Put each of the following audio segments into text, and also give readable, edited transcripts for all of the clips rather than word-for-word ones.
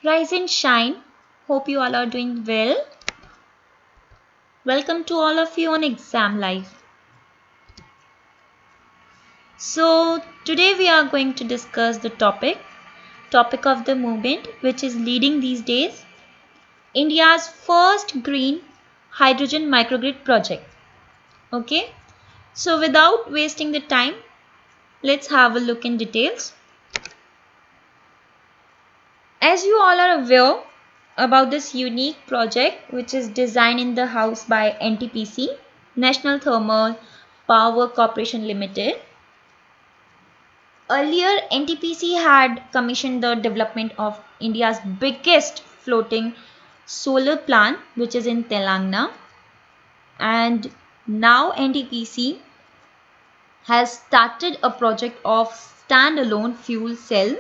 Rise and shine. Hope you all are doing well. Welcome to all of you on Exam Life. So, today we are going to discuss the topic of the movement which is leading these days, India's first green hydrogen microgrid project. Okay? So, without wasting the time, let's have a look in details. As you all are aware about this unique project which is designed in the house by NTPC, National Thermal Power Corporation Limited. Earlier, NTPC had commissioned the development of India's biggest floating solar plant, which is in Telangana. And now NTPC has started a project of standalone fuel cell,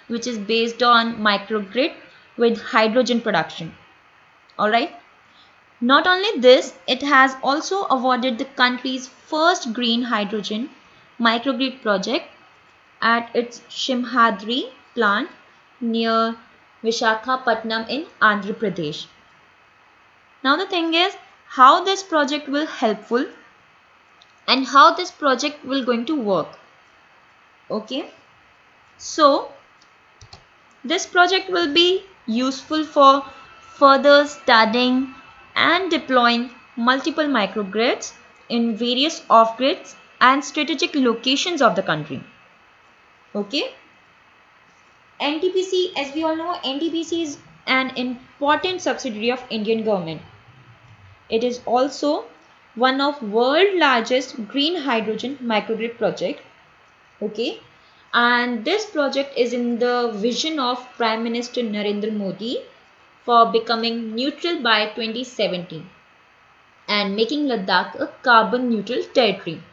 which is based on microgrid with hydrogen production. Alright. Not only this, it has also awarded the country's first green hydrogen microgrid project at its Shimhadri plant near Visakhapatnam in Andhra Pradesh. Now the thing is how this project will helpful and how this project will going to work. Okay. So this project will be useful for further studying and deploying multiple microgrids in various off-grids and strategic locations of the country. Okay. NTPC, as we all know, NTPC is an important subsidiary of Indian government. It is also one of world's largest green hydrogen microgrid project. Okay. And this project is in the vision of Prime Minister Narendra Modi for becoming neutral by 2070 and making Ladakh a carbon neutral territory,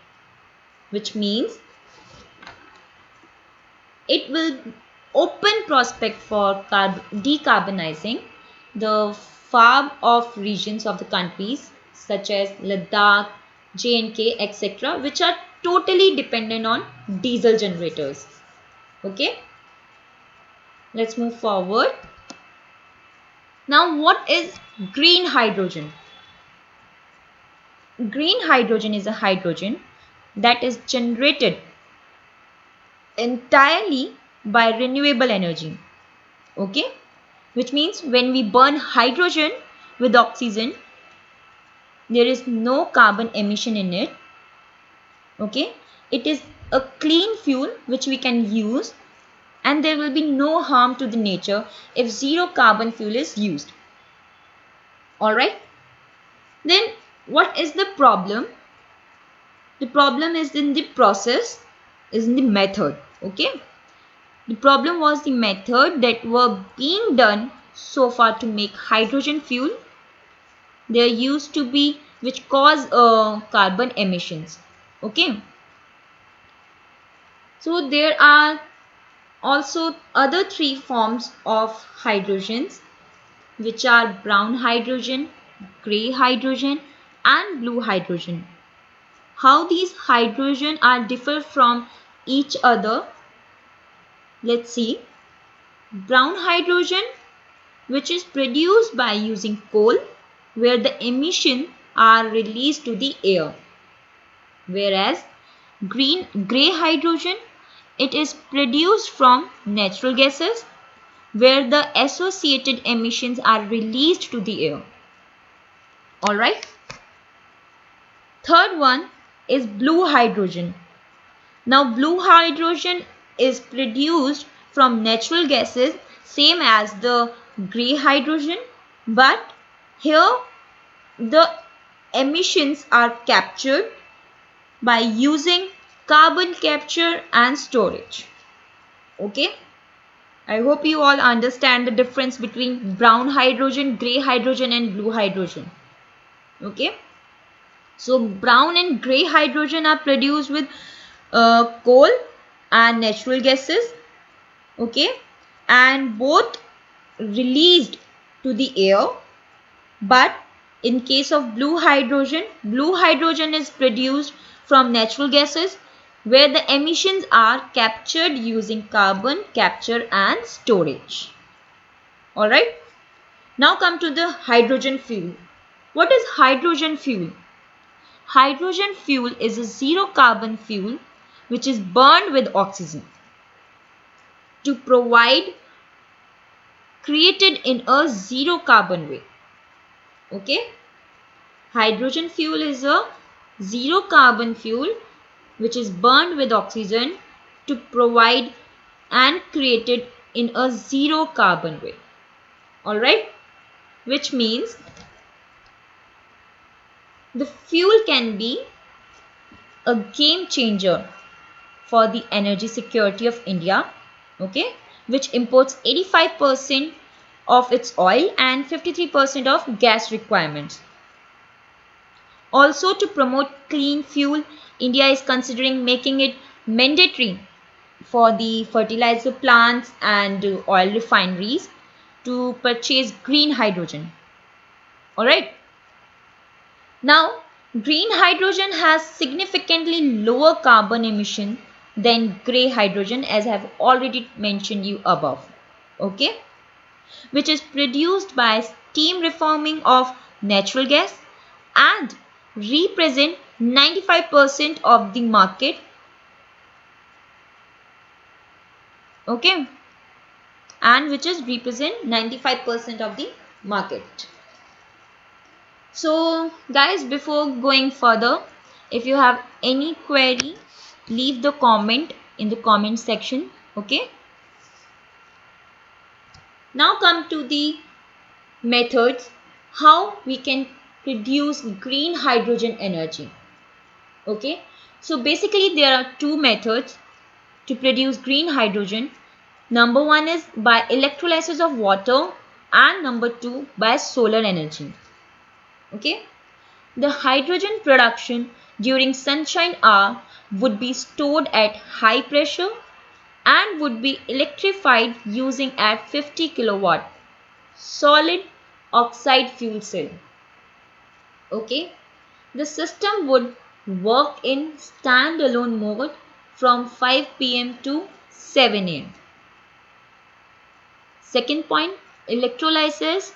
which means it will open prospect for decarbonizing the far-off regions of the countries such as Ladakh, J&K, etc., which are totally dependent on diesel generators. Okay, let's move forward. Now, what is green hydrogen? Green hydrogen is a hydrogen that is generated entirely by renewable energy. Okay, which means when we burn hydrogen with oxygen, there is no carbon emission in it. Okay, it is a clean fuel which we can use and there will be no harm to the nature if zero carbon fuel is used. Alright, then what is the problem? The problem is in the process, is in the method. Okay, the problem was the method that were being done so far to make hydrogen fuel. There used to be which cause carbon emissions. Okay, so there are also other three forms of hydrogens, which are brown hydrogen, grey hydrogen and blue hydrogen. How these hydrogen are differ from each other, let's see. Brown hydrogen, which is produced by using coal, where the emissions are released to the air. Whereas grey hydrogen, it is produced from natural gases, where the associated emissions are released to the air. Alright. Third one is blue hydrogen. Now blue hydrogen is produced from natural gases, same as the grey hydrogen, but here the emissions are captured by using carbon capture and storage. Okay, I hope you all understand the difference between brown hydrogen, grey hydrogen and blue hydrogen. Okay, so brown and grey hydrogen are produced with coal and natural gases. Okay, and both released to the air, but in case of blue hydrogen is produced from natural gases, where the emissions are captured using carbon capture and storage. Alright. Now come to the hydrogen fuel. What is hydrogen fuel? Hydrogen fuel is a zero carbon fuel which is burned with oxygen to provide created in a zero carbon way. Okay. Hydrogen fuel is a zero carbon fuel which is burned with oxygen to provide and created in a zero carbon way. Alright. Which means the fuel can be a game changer for the energy security of India, okay, which imports 85% of its oil and 53% of gas requirements. Also, to promote clean fuel, India is considering making it mandatory for the fertilizer plants and oil refineries to purchase green hydrogen. Alright. Now, green hydrogen has significantly lower carbon emission than grey hydrogen, as I have already mentioned you above. Okay, which is produced by steam reforming of natural gas and represent 95% of the market. Okay, and which is represent 95% of the market. So guys, before going further, if you have any query, leave the comment in the comment section. Okay. Now come to the methods how we can produce green hydrogen energy. Okay. So basically there are two methods to produce green hydrogen. Number one is by electrolysis of water and number two by solar energy. Okay. The hydrogen production during sunshine hour would be stored at high pressure and would be electrified using a 50 kilowatt solid oxide fuel cell. Okay, the system would work in standalone mode from 5 p.m. to 7 a.m. Second point, electrolysis.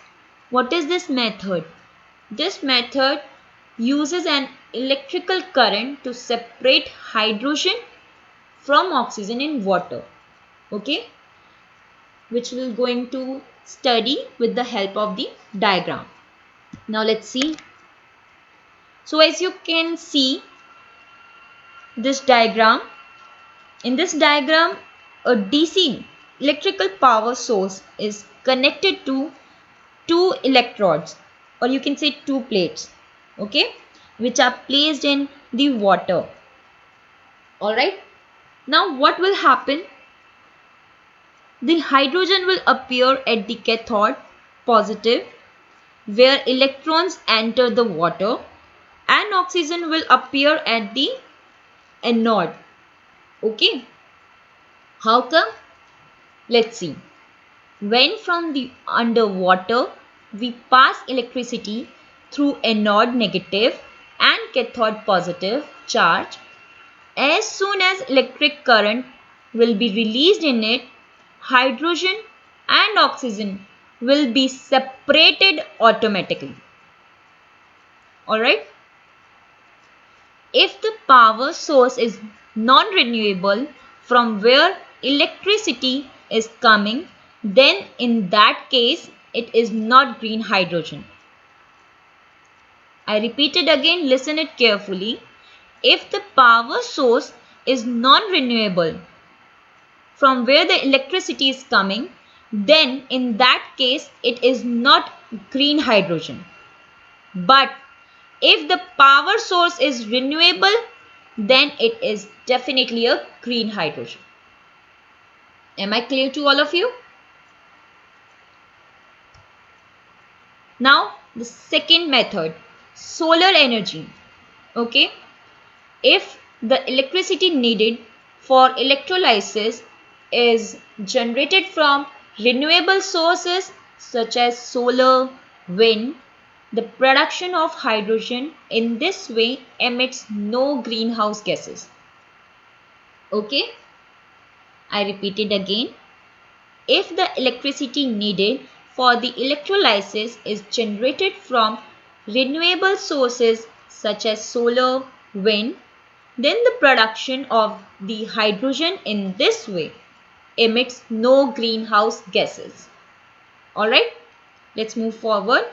What is this method? This method uses an electrical current to separate hydrogen from oxygen in water. Okay, which we're going to study with the help of the diagram. Now let's see. So as you can see this diagram, in this diagram a DC electrical power source is connected to two electrodes, or you can say two plates, okay, which are placed in the water. Alright. Now what will happen? The hydrogen will appear at the cathode positive where electrons enter the water, and oxygen will appear at the anode. Okay. How come? Let's see. When from the underwater we pass electricity through anode negative and cathode positive charge, as soon as electric current will be released in it, hydrogen and oxygen will be separated automatically. Alright. If the power source is non-renewable from where electricity is coming, then in that case it is not green hydrogen. I repeat it again, listen it carefully. If the power source is non-renewable from where the electricity is coming, then in that case it is not green hydrogen. But if the power source is renewable, then it is definitely a green hydrogen. Am I clear to all of you? Now the second method, solar energy. Okay, if the electricity needed for electrolysis is generated from renewable sources such as solar, wind, the production of hydrogen in this way emits no greenhouse gases. Okay, I repeat it again. If the electricity needed for the electrolysis is generated from renewable sources such as solar, wind, then the production of the hydrogen in this way emits no greenhouse gases. Alright, let's move forward.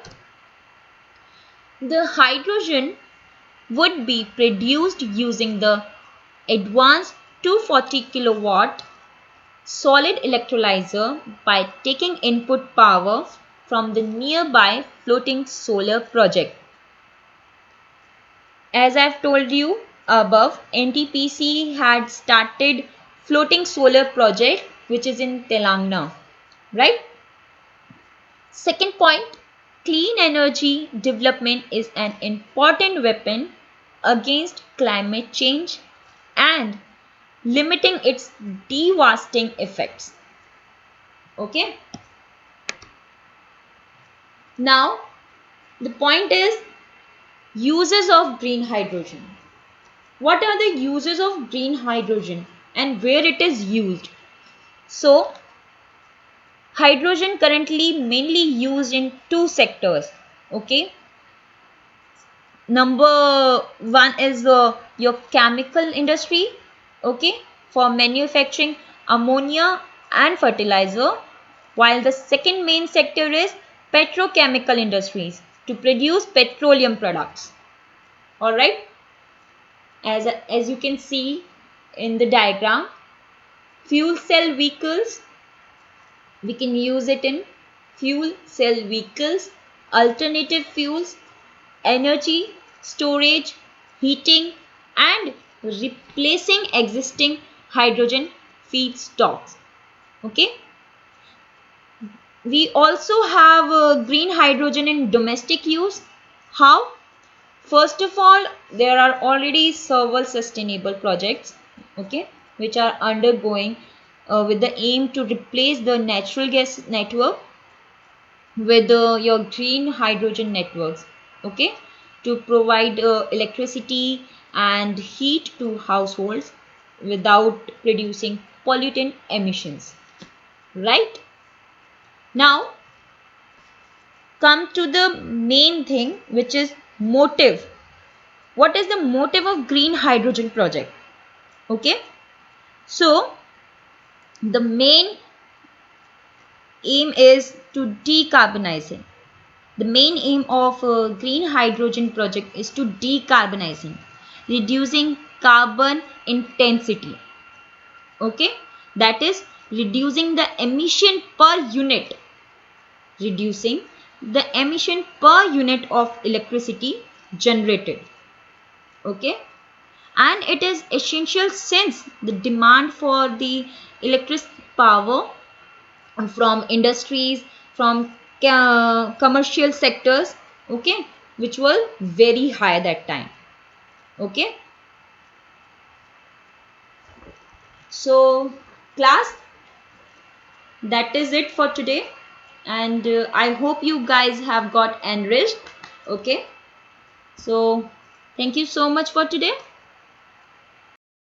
The hydrogen would be produced using the advanced 240 kilowatt solid electrolyzer by taking input power from the nearby floating solar project. As I've told you above, NTPC had started floating solar project which is in Telangana, right? Second point, clean energy development is an important weapon against climate change and limiting its devastating effects. Okay. Now, the point is uses of green hydrogen. What are the uses of green hydrogen and where it is used? So, hydrogen currently mainly used in two sectors. Okay. Number one is your chemical industry. Okay. For manufacturing ammonia and fertilizer. While the second main sector is petrochemical industries to produce petroleum products. Alright. As you can see in the diagram, fuel cell vehicles, we can use it in fuel cell vehicles, alternative fuels, energy, storage, heating and replacing existing hydrogen feedstocks. Okay. We also have green hydrogen in domestic use. How? First of all, there are already several sustainable projects, okay, which are undergoing with the aim to replace the natural gas network with your green hydrogen networks, okay, to provide electricity and heat to households without producing pollutant emissions, right? Now, come to the main thing, which is motive. What is the motive of green hydrogen project? Okay. So, the main aim is to decarbonizing. The main aim of green hydrogen project is to decarbonizing, reducing carbon intensity. Okay. That is reducing the emission per unit. Reducing the emission per unit of electricity generated. Okay. And it is essential since the demand for the electric power from industries, from commercial sectors, okay, which were very high that time. Okay. So class, that is it for today, and I hope you guys have got enriched. Okay. So thank you so much for today.